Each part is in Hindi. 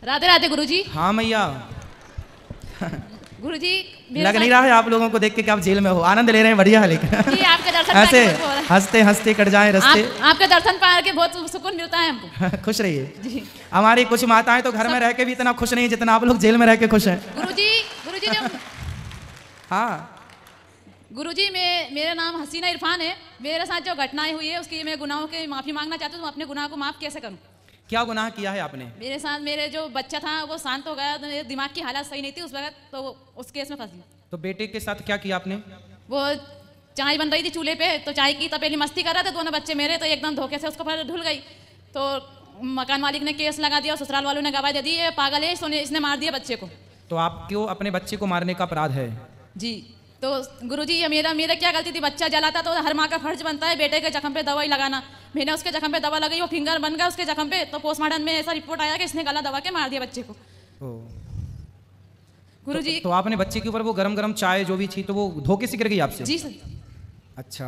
राधे राधे गुरुजी। हाँ मैया। गुरुजी लग नहीं रहा है आप लोगों को देख के कि आप जेल में हो, आनंद ले रहे हैं, बढ़िया है। लेकिन जी आपके दर्शन ऐसे हंसते हंसते कट जाए रस्ते। आपके दर्शन पा के बहुत सुकून मिलता है हमको। खुश रहिए। हमारी कुछ माताएं तो घर में रह के भी इतना खुश नहीं जितना आप लोग जेल में रह के खुश हैं। गुरुजी जब हाँ गुरुजी मेरा नाम हसीना इरफान है। मेरे साथ जो घटनाएं हुई है उसकी मैं गुनाहों की माफी मांगना चाहती हूँ। अपने गुनाह को माफ कैसे करूँ? क्या गुनाह किया है आपने? मेरे साथ मेरे जो बच्चा था वो शांत हो गया, तो मेरे दिमाग की हालत सही नहीं थी उस वक्त, तो उस केस में फंसी। तो बेटे के साथ क्या किया आपने? वो चाय बन रही थी चूल्हे पे, तो चाय की तपेली मस्ती कर रहे थे दोनों बच्चे मेरे, तो एकदम धोखे से उसको पर धुल गई। तो मकान मालिक ने केस लगा दिया, ससुराल वालों ने गवाही दे दी, ये पागल है, इसने मार दिया बच्चे को। तो आपको अपने बच्चे को मारने का अपराध है? जी। तो गुरुजी ये मेरा क्या गलती थी? बच्चा जला था तो हर माँ का फर्ज बनता है बेटे के जख्म पे दवाई लगाना। मैंने उसके जख्म पे दवा लगाई, वो फिंगर बन गया उसके जख्म पे, तो पोस्टमार्टम में ऐसा रिपोर्ट आया कि इसने गला दबा के मार दिया बच्चे को। गुरुजी तो आपने बच्चे के ऊपर वो गरम गरम चाय जो भी थी तो वो धोखे से गिर गई आपसे? जी सर। अच्छा।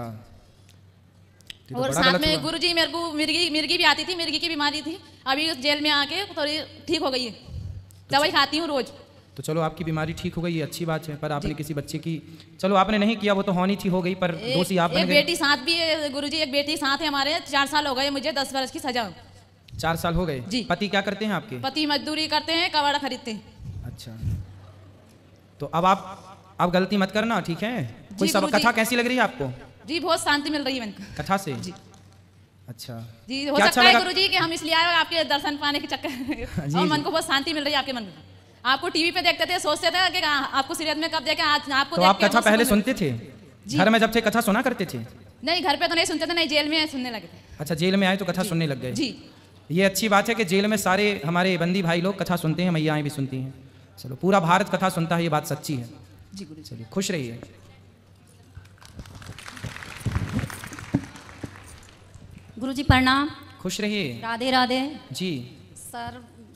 और साथ में गुरुजी मेरे को मिर्गी भी आती थी, मिर्गी की बीमारी थी, अभी जेल में आके थोड़ी ठीक हो गई है, दवाई खाती हूँ रोज। तो चलो आपकी बीमारी ठीक हो गई, ये अच्छी बात है। पर आपने किसी बच्चे की, चलो आपने नहीं किया, वो तो होनी थी हो गई, पर दोषी आप बन गए। बेटी साथ भी है गुरुजी, एक बेटी साथ है हमारे। 4 साल हो गए मुझे, 10 वर्ष की सजा। 4 साल हो गए जी। पति क्या करते हैं आपके? पति मजदूरी करते हैं, कबाड़ा खरीदते हैं। अच्छा। तो अब आप गलती मत करना, ठीक है? कोई सब कथा कैसी लग रही है आपको? जी बहुत शांति मिल रही है मैंने कथा से जी। अच्छा जी, हो सकता है गुरुजी कि हम इसलिए आए आपके दर्शन पाने के चक्कर और मन को बहुत शांति मिल रही है आपके मन में। आपको टीवी पे देखते थे, सोचते थे कि आपको सीरियल में कब देखें, आज आपको तो आप कथा पहले सुनते थे? घर में जब थे कथा सुना करते थे? नहीं, घर पे तो नहीं सुनते थे, नहीं जेल में सुनने लगे थे। अच्छा, जेल में आए तो कथा सुनने लग गए जी। ये अच्छी बात है कि जेल में सारे हमारे बंदी भाई लोग कथा सुनते हैं, मैयाएं भी सुनती हैं। चलो, पूरा भारत कथा सुनता है, ये बात सच्ची है जी। चलिए, खुश रहिए। गुरुजी प्रणाम। खुश रहिए। राधे राधे जी।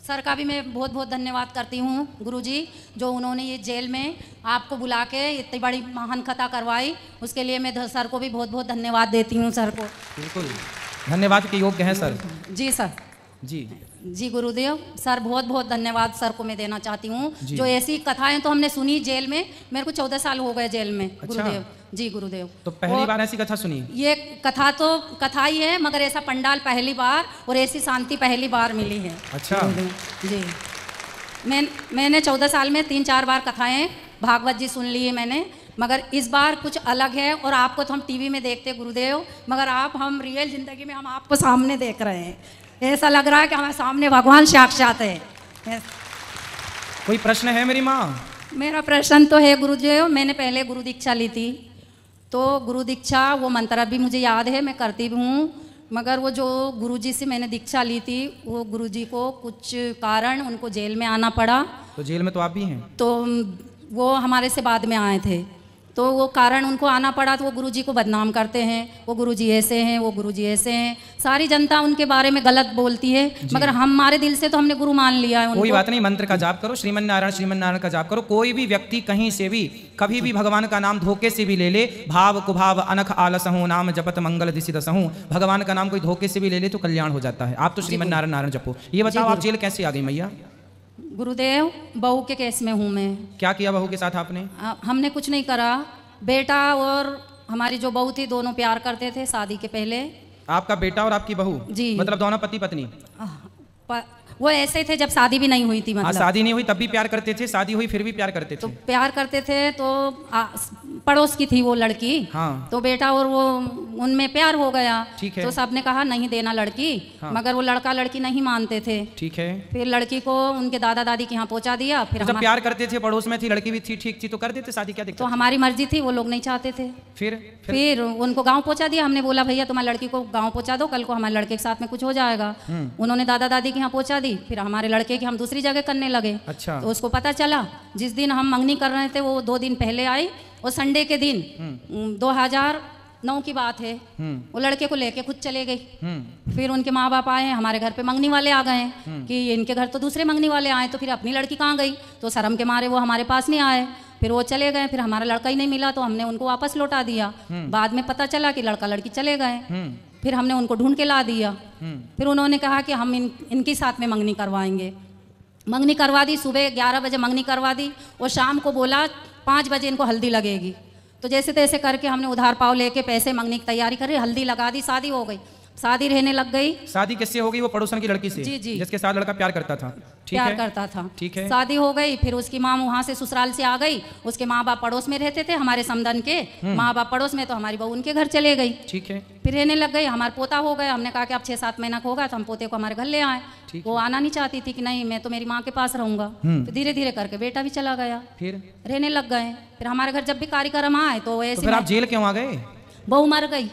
सर का भी मैं बहुत बहुत धन्यवाद करती हूँ गुरुजी, जो उन्होंने ये जेल में आपको बुला के इतनी बड़ी महान कथा करवाई, उसके लिए मैं सर को भी बहुत बहुत धन्यवाद देती हूँ। सर को बिल्कुल धन्यवाद के योग्य हैं सर। जी सर। जी गुरुदेव, सर बहुत बहुत धन्यवाद सर को मैं देना चाहती हूँ। जो ऐसी कथाएं तो हमने सुनी जेल में, मेरे को 14 साल हो गए जेल में। अच्छा। गुरुदेव जी। गुरुदेव तो पहली बार ऐसी कथा सुनी? ये कथा तो कथा ही है, मगर ऐसा पंडाल पहली बार और ऐसी शांति पहली बार मिली है। अच्छा जी। मैंने 14 साल में 3-4 बार कथाएं भागवत जी सुन ली है मैंने, मगर इस बार कुछ अलग है। और आपको तो हम टीवी में देखते गुरुदेव, मगर आप हम रियल जिंदगी में हम आपको सामने देख रहे हैं। ऐसा लग रहा है कि हमारे सामने भगवान साक्षात है। कोई प्रश्न है मेरी माँ? मेरा प्रश्न तो है गुरुदेव, मैंने पहले गुरु दीक्षा ली थी, तो गुरु दीक्षा वो मंत्र भी मुझे याद है, मैं करती भी हूँ, मगर वो जो गुरुजी से मैंने दीक्षा ली थी, वो गुरुजी को कुछ कारण उनको जेल में आना पड़ा। तो जेल में तो आप भी हैं? तो वो हमारे से बाद में आए थे, तो वो कारण उनको आना पड़ा, तो वो गुरुजी को बदनाम करते हैं, वो गुरुजी ऐसे हैं, वो गुरुजी ऐसे हैं, सारी जनता उनके बारे में गलत बोलती है, मगर हमारे दिल से तो हमने गुरु मान लिया है उनको। कोई बात नहीं, मंत्र का जाप करो, श्रीमन नारायण का जाप करो। कोई भी व्यक्ति कहीं से भी कभी भी भगवान का नाम धोखे से भी ले ले, भाव कुभाव अनख आलसहूँ नाम जपत मंगल दिसिदसहूँ, भगवान का नाम कोई धोखे से भी ले ले तो कल्याण हो जाता है। आप तो श्रीमन नारायण जपो। ये बताओ आप जेल कैसे आ गई मैया? गुरुदेव, बहू के केस में हूँ मैं। क्या किया बहू के साथ आपने? हमने कुछ नहीं करा। बेटा और हमारी जो बहू थी दोनों प्यार करते थे शादी के पहले। आपका बेटा और आपकी बहू? जी। मतलब दोनों पति पत्नी? वो ऐसे थे जब शादी भी नहीं हुई थी, मतलब शादी नहीं हुई तब भी प्यार करते थे, शादी हुई फिर भी प्यार करते थे? तो प्यार करते थे। तो पड़ोस की थी वो लड़की। हाँ। तो बेटा और वो उनमें प्यार हो गया। ठीक है। तो सबने कहा नहीं देना लड़की। हाँ। मगर वो लड़का लड़की नहीं मानते थे। ठीक है। फिर लड़की को उनके दादा दादी के यहाँ पहुँचा दिया। फिर जब प्यार करते थे, पड़ोस में थी, लड़की भी थी, ठीक थी, तो कर देते शादी, क्या दिक्कत? तो हमारी मर्जी थी, वो लोग नहीं चाहते थे। फिर उनको गाँव पहुँचा दिया। हमने बोला भैया तुम्हारी लड़की को गाँव पहुँचा दो, कल को हमारे लड़के के साथ में कुछ हो जाएगा। उन्होंने दादा दादी के यहाँ पहुँचा दी। फिर हमारे लड़के की हम दूसरी जगह करने लगे। अच्छा। तो उसको पता चला, जिस दिन हम मंगनी कर रहे थे वो 2 दिन पहले आई, और संडे के दिन 2009 की बात है, वो लड़के को लेके खुद चले गई। फिर उनके माँ बाप आए, हमारे घर पे मंगनी वाले आ गए कि इनके घर तो दूसरे मंगनी वाले आए, तो फिर अपनी लड़की कहाँ गई? तो शर्म के मारे वो हमारे पास नहीं आए। फिर वो चले गए। फिर हमारा लड़का ही नहीं मिला, तो हमने उनको वापस लौटा दिया। बाद में पता चला कि लड़का लड़की चले गए। फिर हमने उनको ढूंढ के ला दिया। फिर उन्होंने कहा कि हम इनके साथ में मंगनी करवाएंगे। मंगनी करवा दी, सुबह 11 बजे मंगनी करवा दी और शाम को बोला 5 बजे इनको हल्दी लगेगी। तो जैसे तैसे करके हमने उधार पाव लेके पैसे मंगनी की तैयारी करी, हल्दी लगा दी, शादी हो गई। शादी रहने लग गई। शादी किससे हो गई? वो पड़ोसन की लड़की से? जी जी, जिसके साथ लड़का प्यार करता था। प्यार करता था, ठीक है। शादी हो गई, फिर उसकी माँ वहाँ से ससुराल से आ गई, उसके माँ बाप पड़ोस में रहते थे, हमारे समधन के माँ बाप पड़ोस में, तो हमारी बहू उनके घर चले गई। ठीक है। फिर रहने लग गई, हमारा पोता हो गया, हमने कहा कि अब 6-7 महीना का होगा तो हम पोते को हमारे घर ले आए। वो आना नहीं चाहती थी कि नहीं मैं तो मेरी माँ के पास रहूंगा। तो धीरे धीरे करके बेटा भी चला गया, फिर रहने लग गए। फिर हमारे घर जब भी कार्यक्रम आए तो ऐसे। फिर आप जेल क्यों आ गए? बहू मर गई।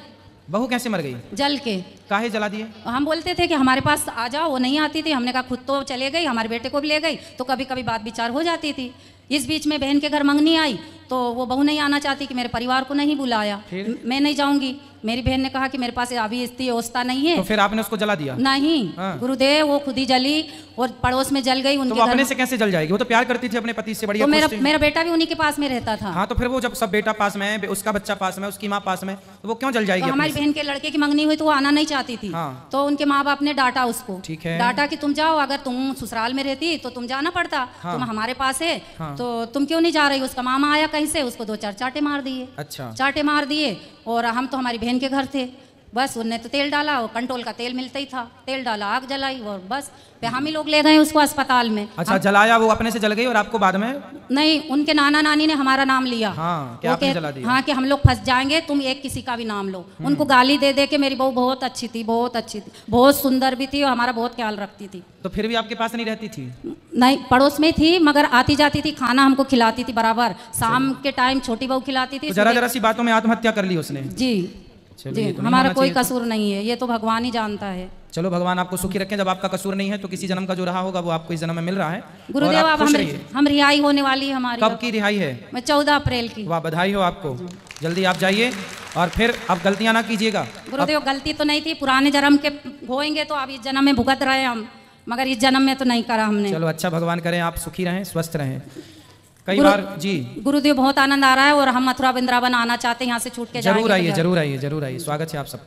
बहू कैसे मर गई? जल के। काहे जला दिए? हम बोलते थे कि हमारे पास आ जाओ, वो नहीं आती थी। हमने कहा खुद तो चले गई, हमारे बेटे को भी ले गई, तो कभी कभी बात विचार हो जाती थी। इस बीच में बहन के घर मंगनी आई तो वो बहू नहीं आना चाहती कि मेरे परिवार को नहीं बुलाया, मैं नहीं जाऊंगी। मेरी बहन ने कहा कि मेरे पास अभी इतनी व्यवस्था नहीं है। तो फिर आपने उसको जला दिया? नहीं, गुरुदेव वो खुद ही जली और पड़ोस में जल गई। उनके तो अपने से कैसे जल जाएगी? वो तो प्यार करती थी अपने पति से, बढ़िया। तो मेरा बेटा भी उन्हीं के पास में रहता था। हाँ, तो फिर वो जब सब बेटा पास में है, उसका बच्चा पास में, उसकी माँ पास में, तो वो क्यों जल जाएगी? तो हमारी बहन के लड़के की मंगनी हुई तो वो आना नहीं चाहती थी। तो उनके माँ बाप ने डांटा उसको। ठीक है। डांटा कि तुम जाओ, अगर तुम ससुराल में रहती तो तुम जाना पड़ता, तुम हमारे पास है तो तुम क्यों नहीं जा रही? उसका मामा आया कहीं से, उसको 2-4 चाटे मार दिए। अच्छा। चाटे मार दिए। और हम तो हमारी बहन के घर थे, बस उनने तो तेल डाला, वो कंट्रोल का तेल मिलता ही था, तेल डाला, आग जलाई और बस हम ही लोग ले गए उसको अस्पताल में। अच्छा, जलाया वो अपने से जल गई और आपको बाद में? नहीं, उनके नाना नानी ने हमारा नाम लिया। हाँ, क्या आपने जला दिया? हाँ, कि हम लोग फंस जाएंगे, तुम एक किसी का भी नाम लो। उनको गाली दे दे के। मेरी बहू बहुत अच्छी थी, बहुत अच्छी थी, बहुत सुंदर भी थी और हमारा बहुत ख्याल रखती थी। तो फिर भी आपके पास नहीं रहती थी? नहीं, पड़ोस में थी, मगर आती जाती थी, खाना हमको खिलाती थी बराबर। शाम के टाइम छोटी बहू खिलाती थी। जरा जरा सी बातों में आत्महत्या कर ली उसने? जी जी, हमारा कोई कसूर नहीं है, ये तो भगवान ही जानता है। चलो, भगवान आपको सुखी रखें। जब आपका कसूर नहीं है तो किसी जन्म का जो रहा होगा वो आपको इस जन्म में मिल रहा है। गुरुदेव, अब हम रिहाई होने वाली है हमारी। कब की रिहाई है? 14 अप्रैल की। वाह, बधाई हो आपको। जल्दी आप जाइए और फिर अब गलतियां ना कीजिएगा। गुरुदेव, गलती तो नहीं थी, पुराने जन्म के होएंगे तो अब इस जन्म में भुगत रहे हम, मगर इस जन्म में तो नहीं करा हमने। चलो, अच्छा, भगवान करें आप सुखी रहें, स्वस्थ रहें। कई बार जी गुरुदेव बहुत आनंद आ रहा है और हम मथुरा वृंदावन आना चाहते हैं, यहाँ से छूट के जरूर आइए, जरूर आइए, जरूर आइए। स्वागत है आप सबका।